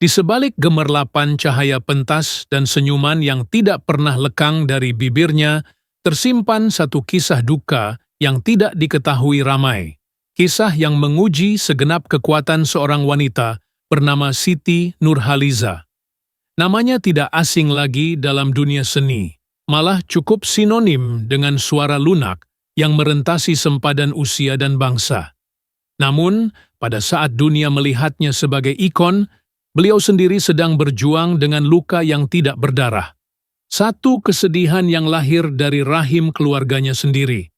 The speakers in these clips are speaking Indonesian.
Di sebalik gemerlapan cahaya pentas dan senyuman yang tidak pernah lekang dari bibirnya, tersimpan satu kisah duka yang tidak diketahui ramai. Kisah yang menguji segenap kekuatan seorang wanita bernama Siti Nurhaliza. Namanya tidak asing lagi dalam dunia seni, malah cukup sinonim dengan suara lunak yang merentasi sempadan usia dan bangsa. Namun, pada saat dunia melihatnya sebagai ikon, beliau sendiri sedang berjuang dengan luka yang tidak berdarah. Satu kesedihan yang lahir dari rahim keluarganya sendiri.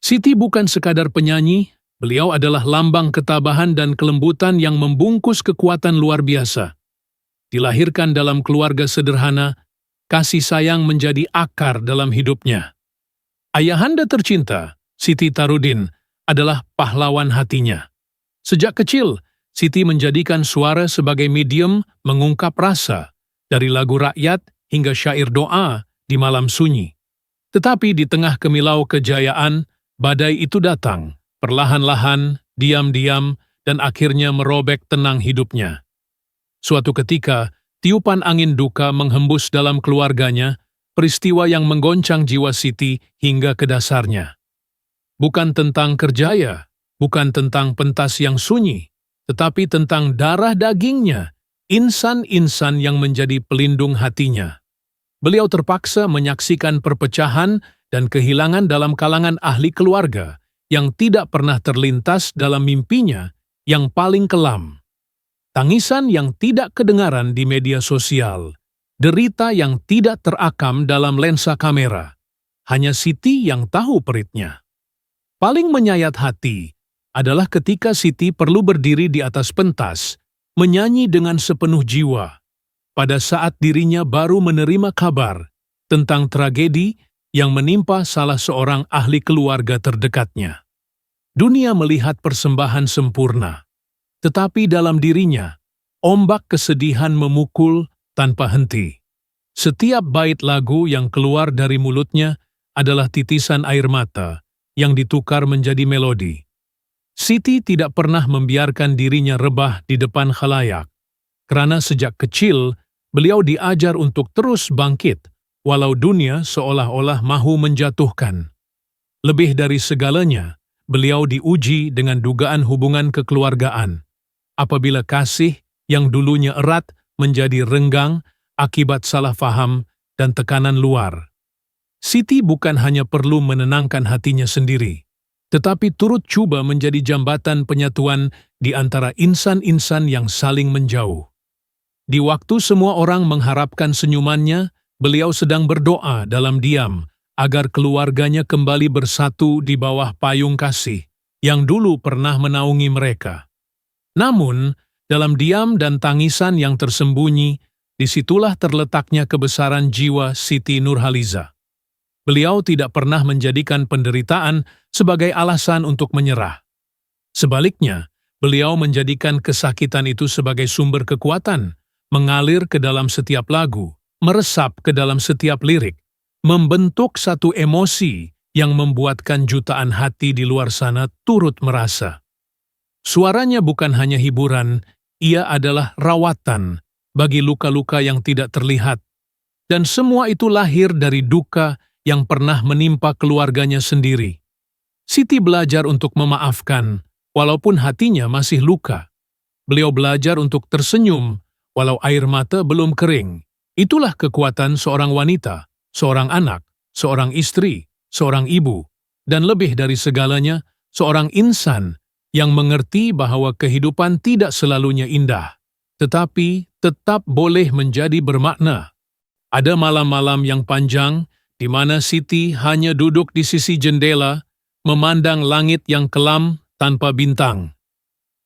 Siti bukan sekadar penyanyi, beliau adalah lambang ketabahan dan kelembutan yang membungkus kekuatan luar biasa. Dilahirkan dalam keluarga sederhana, kasih sayang menjadi akar dalam hidupnya. Ayahanda tercinta, Siti Tarudin, adalah pahlawan hatinya. Sejak kecil, Siti menjadikan suara sebagai medium mengungkap rasa, dari lagu rakyat hingga syair doa di malam sunyi. Tetapi di tengah kemilau kejayaan, badai itu datang, perlahan-lahan, diam-diam, dan akhirnya merobek tenang hidupnya. Suatu ketika, tiupan angin duka menghembus dalam keluarganya, peristiwa yang menggoncang jiwa Siti hingga ke dasarnya. Bukan tentang kerjaya, bukan tentang pentas yang sunyi, tetapi tentang darah dagingnya, insan-insan yang menjadi pelindung hatinya. Beliau terpaksa menyaksikan perpecahan dan kehilangan dalam kalangan ahli keluarga yang tidak pernah terlintas dalam mimpinya yang paling kelam. Tangisan yang tidak kedengaran di media sosial, derita yang tidak terakam dalam lensa kamera. Hanya Siti yang tahu peritnya. Paling menyayat hati adalah ketika Siti perlu berdiri di atas pentas, menyanyi dengan sepenuh jiwa, pada saat dirinya baru menerima kabar tentang tragedi yang menimpa salah seorang ahli keluarga terdekatnya. Dunia melihat persembahan sempurna, tetapi dalam dirinya, ombak kesedihan memukul tanpa henti. Setiap bait lagu yang keluar dari mulutnya adalah titisan air mata yang ditukar menjadi melodi. Siti tidak pernah membiarkan dirinya rebah di depan khalayak, karena sejak kecil beliau diajar untuk terus bangkit, walau dunia seolah-olah mahu menjatuhkan. Lebih dari segalanya, beliau diuji dengan dugaan hubungan kekeluargaan. Apabila kasih yang dulunya erat menjadi renggang akibat salah faham dan tekanan luar. Siti bukan hanya perlu menenangkan hatinya sendiri, tetapi turut coba menjadi jambatan penyatuan di antara insan-insan yang saling menjauh. Di waktu semua orang mengharapkan senyumannya, beliau sedang berdoa dalam diam agar keluarganya kembali bersatu di bawah payung kasih yang dulu pernah menaungi mereka. Namun, dalam diam dan tangisan yang tersembunyi, disitulah terletaknya kebesaran jiwa Siti Nurhaliza. Beliau tidak pernah menjadikan penderitaan sebagai alasan untuk menyerah. Sebaliknya, beliau menjadikan kesakitan itu sebagai sumber kekuatan, mengalir ke dalam setiap lagu, meresap ke dalam setiap lirik, membentuk satu emosi yang membuatkan jutaan hati di luar sana turut merasa. Suaranya bukan hanya hiburan, ia adalah rawatan bagi luka-luka yang tidak terlihat. Dan semua itu lahir dari duka yang pernah menimpa keluarganya sendiri. Siti belajar untuk memaafkan, walaupun hatinya masih luka. Beliau belajar untuk tersenyum, walau air mata belum kering. Itulah kekuatan seorang wanita, seorang anak, seorang istri, seorang ibu, dan lebih dari segalanya, seorang insan yang mengerti bahwa kehidupan tidak selalunya indah, tetapi tetap boleh menjadi bermakna. Ada malam-malam yang panjang, di mana Siti hanya duduk di sisi jendela, memandang langit yang kelam tanpa bintang.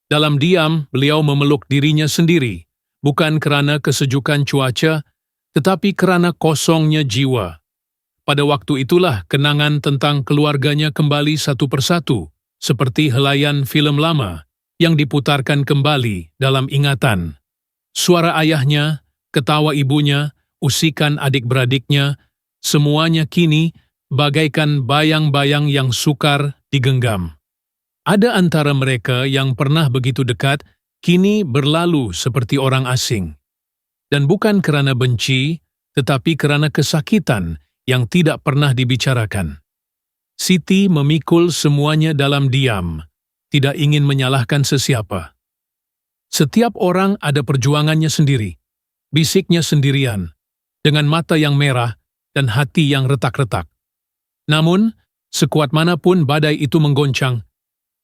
Dalam diam, beliau memeluk dirinya sendiri, bukan kerana kesejukan cuaca, tetapi kerana kosongnya jiwa. Pada waktu itulah kenangan tentang keluarganya kembali satu persatu, seperti helaian film lama yang diputarkan kembali dalam ingatan. Suara ayahnya, ketawa ibunya, usikan adik-beradiknya, semuanya kini bagaikan bayang-bayang yang sukar digenggam. Ada antara mereka yang pernah begitu dekat kini berlalu seperti orang asing. Dan bukan karena benci, tetapi karena kesakitan yang tidak pernah dibicarakan. Siti memikul semuanya dalam diam, tidak ingin menyalahkan sesiapa. Setiap orang ada perjuangannya sendiri, bisiknya sendirian, dengan mata yang merah dan hati yang retak-retak. Namun, sekuat manapun badai itu menggoncang,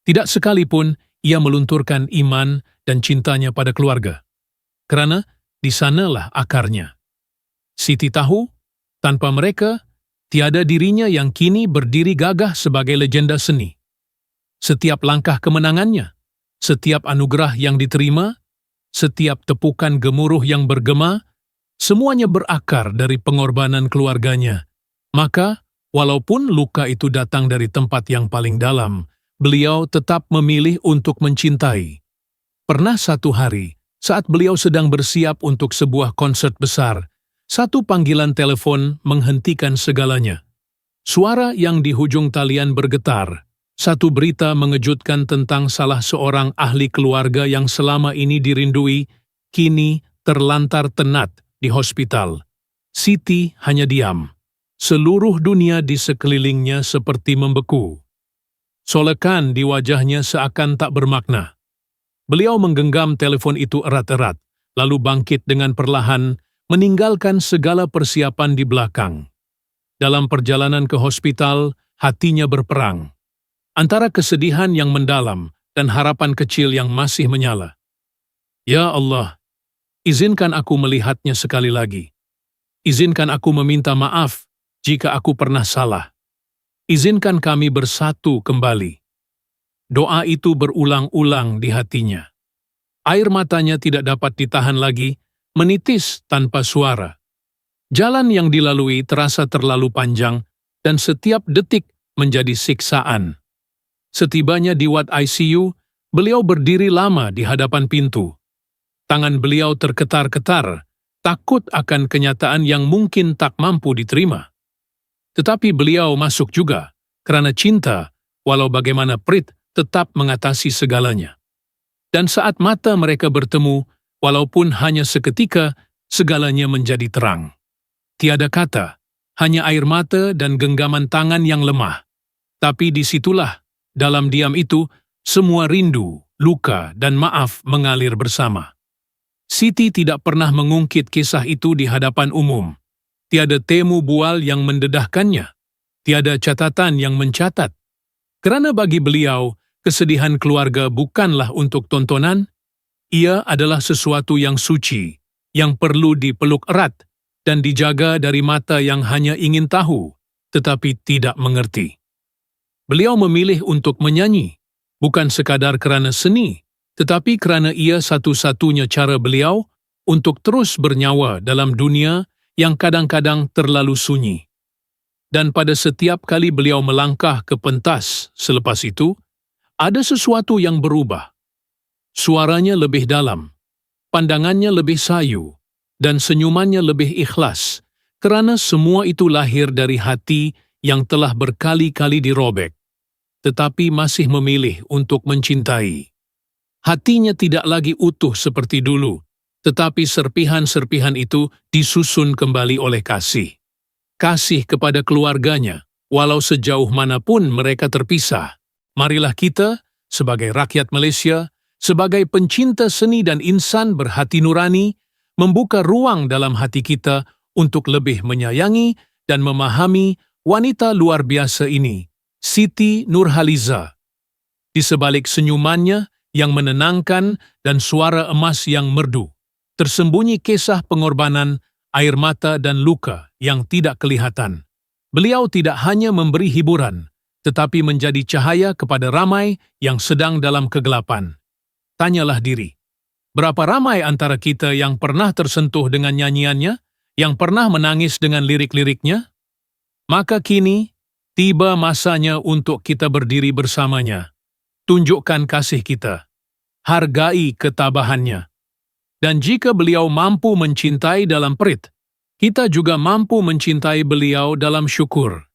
tidak sekalipun ia melunturkan iman dan cintanya pada keluarga. Karena di sanalah akarnya. Siti tahu, tanpa mereka, tiada dirinya yang kini berdiri gagah sebagai legenda seni. Setiap langkah kemenangannya, setiap anugerah yang diterima, setiap tepukan gemuruh yang bergema, semuanya berakar dari pengorbanan keluarganya. Maka, walaupun luka itu datang dari tempat yang paling dalam, beliau tetap memilih untuk mencintai. Pernah satu hari, saat beliau sedang bersiap untuk sebuah konsert besar, satu panggilan telepon menghentikan segalanya. Suara yang di hujung talian bergetar. Satu berita mengejutkan tentang salah seorang ahli keluarga yang selama ini dirindui, kini terlantar tenat di hospital. Siti hanya diam. Seluruh dunia di sekelilingnya seperti membeku. Solekan di wajahnya seakan tak bermakna. Beliau menggenggam telepon itu erat-erat, lalu bangkit dengan perlahan, meninggalkan segala persiapan di belakang. Dalam perjalanan ke hospital, hatinya berperang. Antara kesedihan yang mendalam dan harapan kecil yang masih menyala. Ya Allah, izinkan aku melihatnya sekali lagi. Izinkan aku meminta maaf jika aku pernah salah. Izinkan kami bersatu kembali. Doa itu berulang-ulang di hatinya. Air matanya tidak dapat ditahan lagi, menitis tanpa suara. Jalan yang dilalui terasa terlalu panjang, dan setiap detik menjadi siksaan. Setibanya di ward ICU, beliau berdiri lama di hadapan pintu. Tangan beliau terketar-ketar, takut akan kenyataan yang mungkin tak mampu diterima. Tetapi beliau masuk juga, karena cinta, walau bagaimana perit, tetap mengatasi segalanya. Dan saat mata mereka bertemu, walaupun hanya seketika, segalanya menjadi terang. Tiada kata, hanya air mata dan genggaman tangan yang lemah. Tapi disitulah, dalam diam itu, semua rindu, luka, dan maaf mengalir bersama. Siti tidak pernah mengungkit kisah itu di hadapan umum. Tiada temu bual yang mendedahkannya. Tiada catatan yang mencatat. Kerana bagi beliau, kesedihan keluarga bukanlah untuk tontonan. Ia adalah sesuatu yang suci, yang perlu dipeluk erat, dan dijaga dari mata yang hanya ingin tahu, tetapi tidak mengerti. Beliau memilih untuk menyanyi, bukan sekadar kerana seni, tetapi kerana ia satu-satunya cara beliau untuk terus bernyawa dalam dunia yang kadang-kadang terlalu sunyi. Dan pada setiap kali beliau melangkah ke pentas selepas itu, ada sesuatu yang berubah. Suaranya lebih dalam, pandangannya lebih sayu, dan senyumannya lebih ikhlas, kerana semua itu lahir dari hati yang telah berkali-kali dirobek, tetapi masih memilih untuk mencintai. Hatinya tidak lagi utuh seperti dulu, tetapi serpihan-serpihan itu disusun kembali oleh kasih. Kasih kepada keluarganya, walau sejauh manapun mereka terpisah. Marilah kita, sebagai rakyat Malaysia, sebagai pencinta seni dan insan berhati nurani, membuka ruang dalam hati kita untuk lebih menyayangi dan memahami wanita luar biasa ini, Siti Nurhaliza. Di sebalik senyumannya yang menenangkan dan suara emas yang merdu, tersembunyi kisah pengorbanan, air mata dan luka yang tidak kelihatan. Beliau tidak hanya memberi hiburan, tetapi menjadi cahaya kepada ramai yang sedang dalam kegelapan. Tanyalah diri, berapa ramai antara kita yang pernah tersentuh dengan nyanyiannya, yang pernah menangis dengan lirik-liriknya? Maka kini, tiba masanya untuk kita berdiri bersamanya. Tunjukkan kasih kita. Hargai ketabahannya. Dan jika beliau mampu mencintai dalam perit, kita juga mampu mencintai beliau dalam syukur.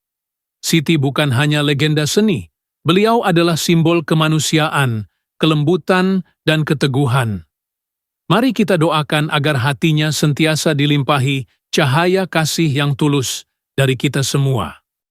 Siti bukan hanya legenda seni, beliau adalah simbol kemanusiaan, kelembutan, dan keteguhan. Mari kita doakan agar hatinya sentiasa dilimpahi cahaya kasih yang tulus dari kita semua.